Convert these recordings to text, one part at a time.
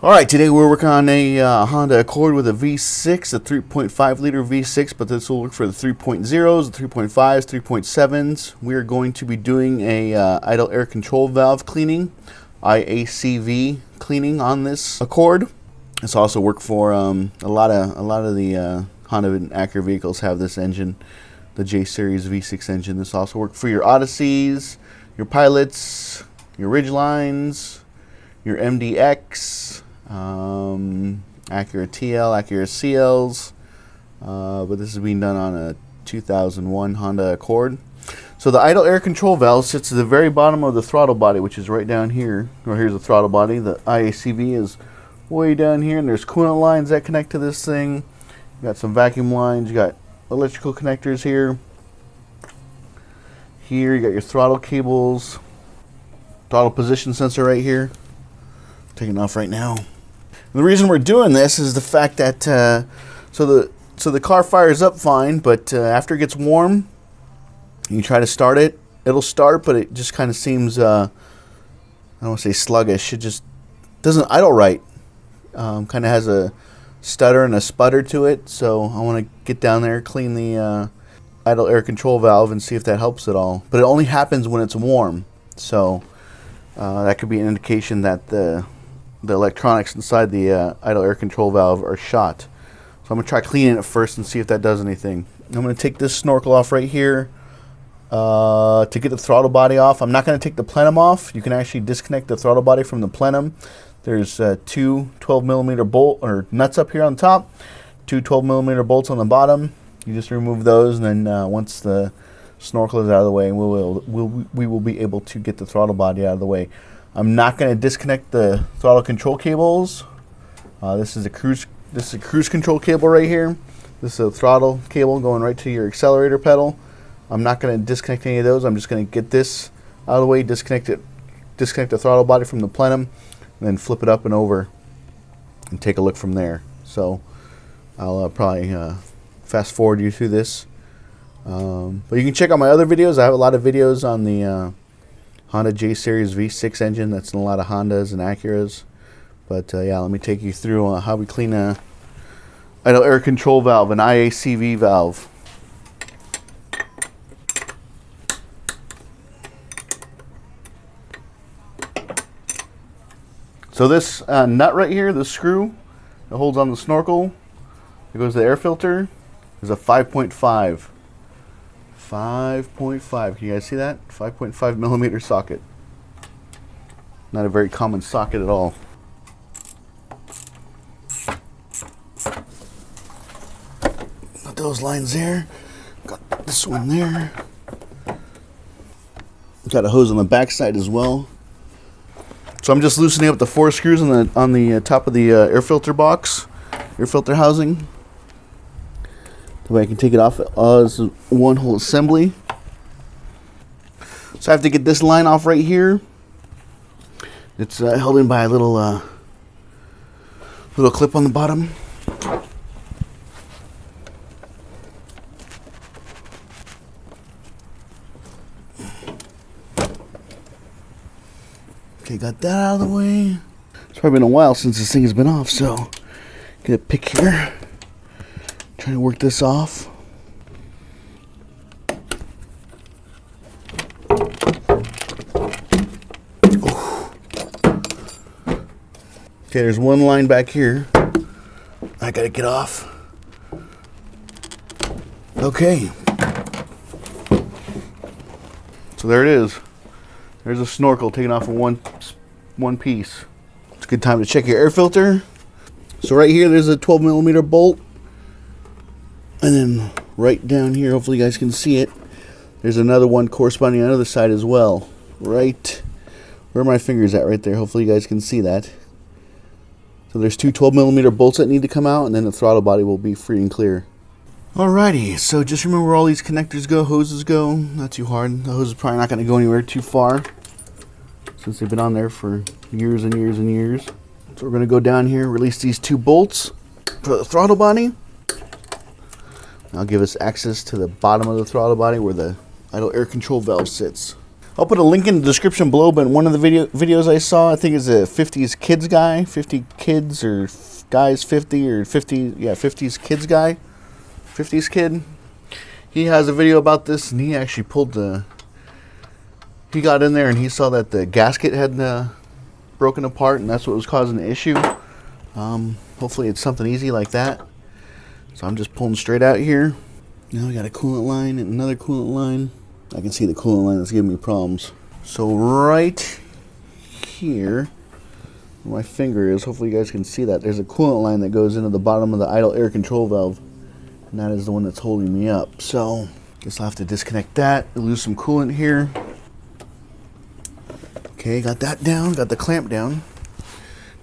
Alright, today we're working on a Honda Accord with a V6, a 3.5 liter V6, but this will work for the 3.0s, the 3.5s, 3.7s. We are going to be doing a idle air control valve cleaning, IACV cleaning on this Accord. This also work for a lot of the Honda and Acura vehicles have this engine, the J Series V6 engine. This also work for your Odysseys, your Pilots, your Ridgelines, your MDX, Acura TL, Acura CLs, but this is being done on a 2001 Honda Accord. So the idle air control valve sits at the very bottom of the throttle body, which is right down here. Well, here's the throttle body. The IACV is way down here, and there's coolant lines that connect to this thing. You got some vacuum lines. You got electrical connectors here. Here you got your throttle cables, throttle position sensor right here. Taking off right now. And the reason we're doing this is the fact that so the car fires up fine, but after it gets warm, you try to start it. It'll start, but it just kind of seems I don't want to say sluggish. It just doesn't idle right. Kind of has a stutter and a sputter to it. So I want to get down there, clean the idle air control valve, and see if that helps at all. But it only happens when it's warm. So that could be an indication that the electronics inside the idle air control valve are shot. So I'm going to try cleaning it first and see if that does anything. I'm going to take this snorkel off right here to get the throttle body off. I'm not going to take the plenum off. You can actually disconnect the throttle body from the plenum. There's two 12mm bolt or nuts up here on top, two 12mm bolts on the bottom. You just remove those, and then once the snorkel is out of the way, we will be able to get the throttle body out of the way. I'm not going to disconnect the throttle control cables. This is a cruise control cable right here. This is a throttle cable going right to your accelerator pedal. I'm not going to disconnect any of those. I'm just going to get this out of the way, disconnect the throttle body from the plenum, and then flip it up and over and take a look from there. So I'll probably fast forward you through this. But you can check out my other videos. I have a lot of videos on the Honda J Series V6 engine. That's in a lot of Hondas and Acuras. But yeah, let me take you through how we clean a idle air control valve, an IACV valve. So this nut right here, the screw that holds on the snorkel, that goes to the air filter, is a 5.5. 5.5. Can you guys see that? 5.5 millimeter socket. Not a very common socket at all. Got those lines there. Got this one there. Got a hose on the back side as well. So I'm just loosening up the 4 screws on the top of the air filter box, air filter housing. That way I can take it off as one whole assembly. So I have to get this line off right here. It's held in by a little clip on the bottom. Okay, got that out of the way. It's probably been a while since this thing has been off, so get a pick here. Trying to work this off. Okay, there's one line back here I gotta get off. Okay. So there it is. There's a snorkel taken off in one piece. It's a good time to check your air filter. So right here there's a 12mm bolt. And then right down here, hopefully you guys can see it, there's another one corresponding on the other side as well. Right where my finger's at right there. Hopefully you guys can see that. So there's two 12mm bolts that need to come out, and then the throttle body will be free and clear. Alrighty, so just remember where all these connectors go, hoses go. Not too hard. The hose is probably not going to go anywhere too far since they've been on there for years and years and years. So we're going to go down here, release these 2 bolts for the throttle body. That'll give us access to the bottom of the throttle body where the idle air control valve sits. I'll put a link in the description below, but one of the videos I saw, I think is a 50s kids guy, 50 kids or guys 50 or 50, yeah, 50s kids guy, 50s kid. He has a video about this, and he actually he got in there and he saw that the gasket had broken apart, and that's what was causing the issue. Hopefully it's something easy like that. So I'm just pulling straight out here. Now we got a coolant line and another coolant line. I can see the coolant line that's giving me problems. So right here, where my finger is, hopefully you guys can see that, there's a coolant line that goes into the bottom of the idle air control valve. And that is the one that's holding me up. So, guess I'll have to disconnect that, lose some coolant here. Okay, got that down, got the clamp down.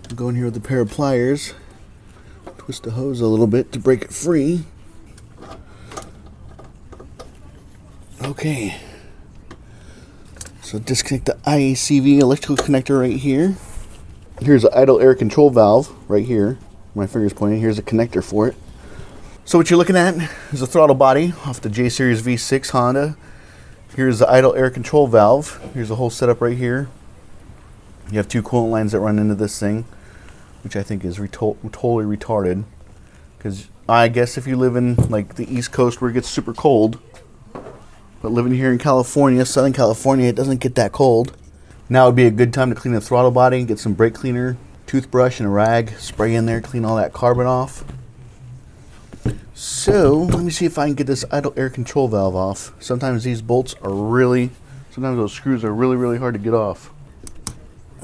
I'll go in here with a pair of pliers, twist the hose a little bit to break it free. Okay, so disconnect the IACV electrical connector right here. Here's the idle air control valve right here. My finger's pointing. Here's a connector for it. So what you're looking at is a throttle body off the J Series V6 Honda. Here's the idle air control valve. Here's the whole setup right here. You have two coolant lines that run into this thing, which I think is totally retarded. Because I guess if you live in like the East Coast where it gets super cold, but living here in California, Southern California, it doesn't get that cold. Now would be a good time to clean the throttle body, get some brake cleaner, toothbrush and a rag, spray in there, clean all that carbon off. So, let me see if I can get this idle air control valve off. Sometimes these bolts are sometimes those screws are really hard to get off.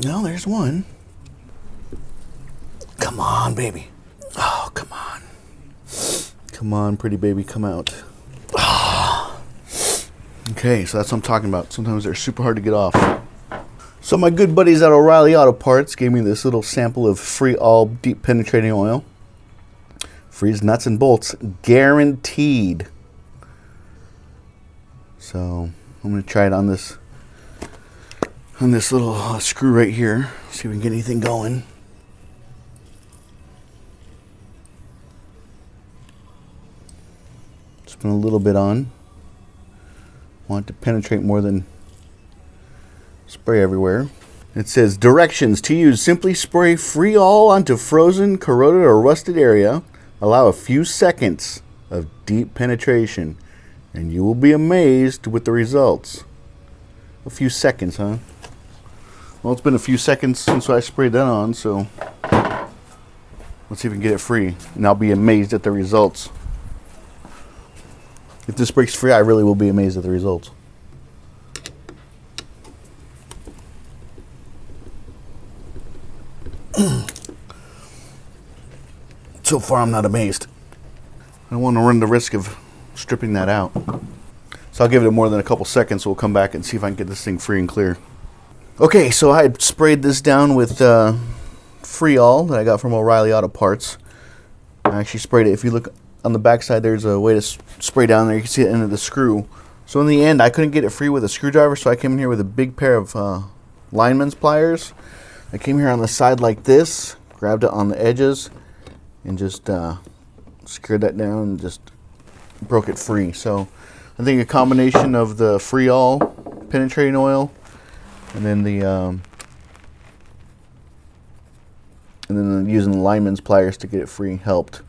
No, there's one. Come on, baby. Oh, come on. Come on, pretty baby, come out. Okay, so that's what I'm talking about. Sometimes they're super hard to get off. So my good buddies at O'Reilly Auto Parts gave me this little sample of free all deep penetrating oil. Freeze nuts and bolts, guaranteed. So I'm going to try it on this little screw right here. See if we can get anything going. Spin a little bit on. Want it to penetrate more than spray everywhere. It says directions to use: simply spray free all onto frozen, corroded, or rusted area. Allow a few seconds of deep penetration, and you will be amazed with the results. A few seconds, huh? Well, it's been a few seconds since I sprayed that on, so let's see if we can get it free, and I'll be amazed at the results. If this breaks free, I really will be amazed at the results. So far, I'm not amazed. I don't want to run the risk of stripping that out. So I'll give it more than a couple seconds, so we'll come back and see if I can get this thing free and clear. Okay, so I had sprayed this down with free all that I got from O'Reilly Auto Parts. I actually sprayed it. If you look on the back side, there's a way to spray down there. You can see the end of the screw. So in the end, I couldn't get it free with a screwdriver, so I came in here with a big pair of lineman's pliers. I came here on the side like this, grabbed it on the edges, and just secured that down and just broke it free. So I think a combination of the free all penetrating oil and then using the lineman's pliers to get it free helped.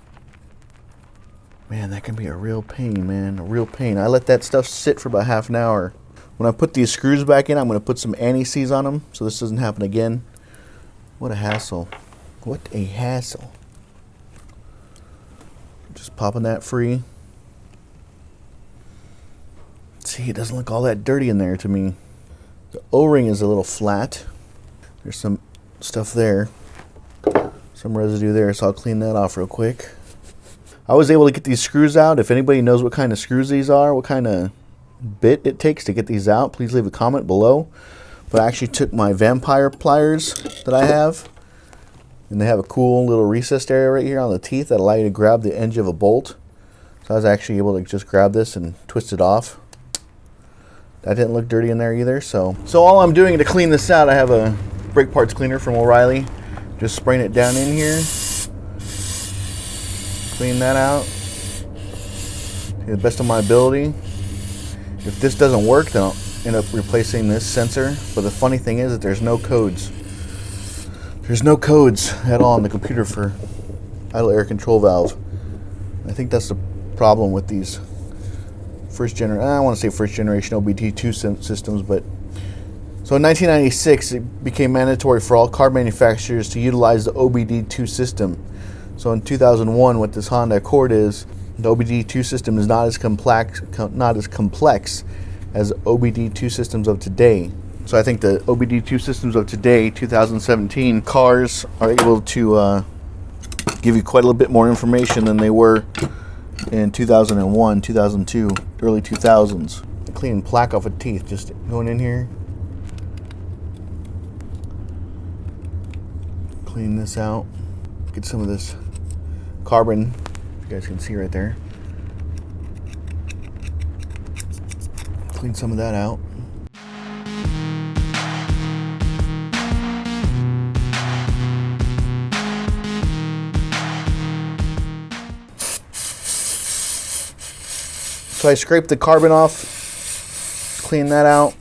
Man, that can be a real pain, man, a real pain. I let that stuff sit for about half an hour. When I put these screws back in, I'm going to put some anti-seize on them so this doesn't happen again. What a hassle. What a hassle. Just popping that free. See, it doesn't look all that dirty in there to me. The O-ring is a little flat. There's some stuff there. Some residue there, so I'll clean that off real quick. I was able to get these screws out. If anybody knows what kind of screws these are, what kind of bit it takes to get these out, please leave a comment below. But I actually took my vampire pliers that I have, and they have a cool little recessed area right here on the teeth that allow you to grab the edge of a bolt. So I was actually able to just grab this and twist it off. That didn't look dirty in there either. So all I'm doing to clean this out, I have a brake parts cleaner from O'Reilly. Just spraying it down in here. Clean that out to the best of my ability. If this doesn't work, then end up replacing this sensor. But the funny thing is that there's no codes. There's no codes at all on the computer for idle air control valve. I think that's the problem with these I want to say first generation OBD2 systems, but so in 1996 it became mandatory for all car manufacturers to utilize the OBD2 system. So in 2001, what this Honda Accord is, the OBD2 system is not as complex as OBD2 systems of today. So I think the OBD2 systems of today, 2017 cars, are able to give you quite a little bit more information than they were in 2001, 2002, early 2000s. Cleaning plaque off of teeth, just going in here. Clean this out. Get some of this carbon, you guys can see right there. Clean some of that out. So I scraped the carbon off, clean that out.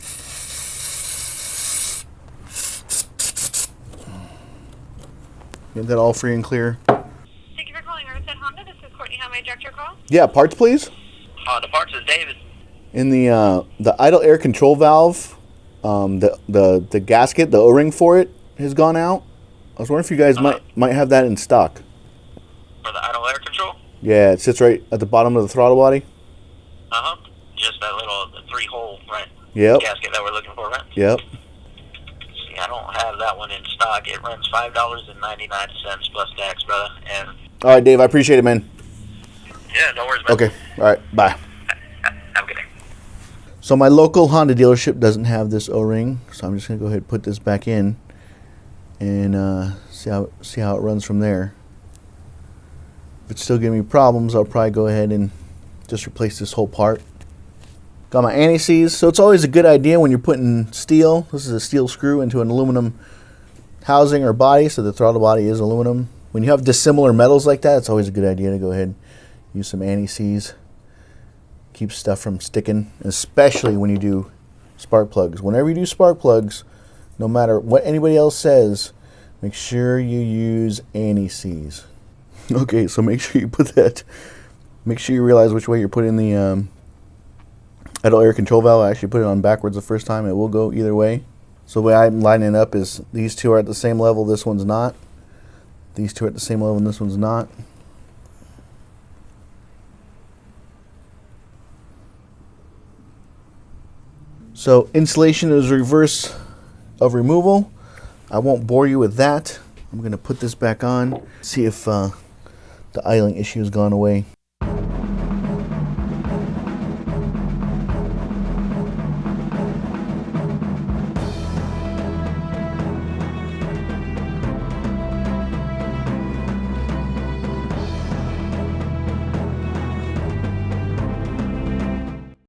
Get that all free and clear. Thank you for calling Honda. This is Courtney. How may I direct your call? Yeah, parts please. The parts is David. In the idle air control valve, the gasket, the O-ring for it has gone out. I was wondering if you guys might have that in stock. For the idle air control? Yeah, it sits right at the bottom of the throttle body. Just that little 3-hole, right? Yep. Gasket that we're looking for, right? Yep. See, I don't have that one in stock. It runs $5.99 plus tax, brother. And all right, Dave, I appreciate it, man. yeah, no worries, man. Okay. All right. Bye. Have a good day. So my local Honda dealership doesn't have this O-ring, so I'm just gonna go ahead and put this back in and see how it runs from there. If it's still giving me problems, I'll probably go ahead and just replace this whole part. Got my anti-seize, so it's always a good idea when you're putting steel. This is a steel screw into an aluminum housing or body, so the throttle body is aluminum. When you have dissimilar metals like that, it's always a good idea to go ahead and use some anti-seize. Keeps stuff from sticking, especially when you do spark plugs. Whenever you do spark plugs, no matter what anybody else says, make sure you use anti-seize. Okay, so make sure you put that. Make sure you realize which way you're putting the idle air control valve. I actually put it on backwards the first time. It will go either way. So the way I'm lining it up is these two are at the same level, this one's not. These two are at the same level and this one's not. So installation is reverse of removal. I won't bore you with that. I'm going to put this back on, see if the idling issue has gone away.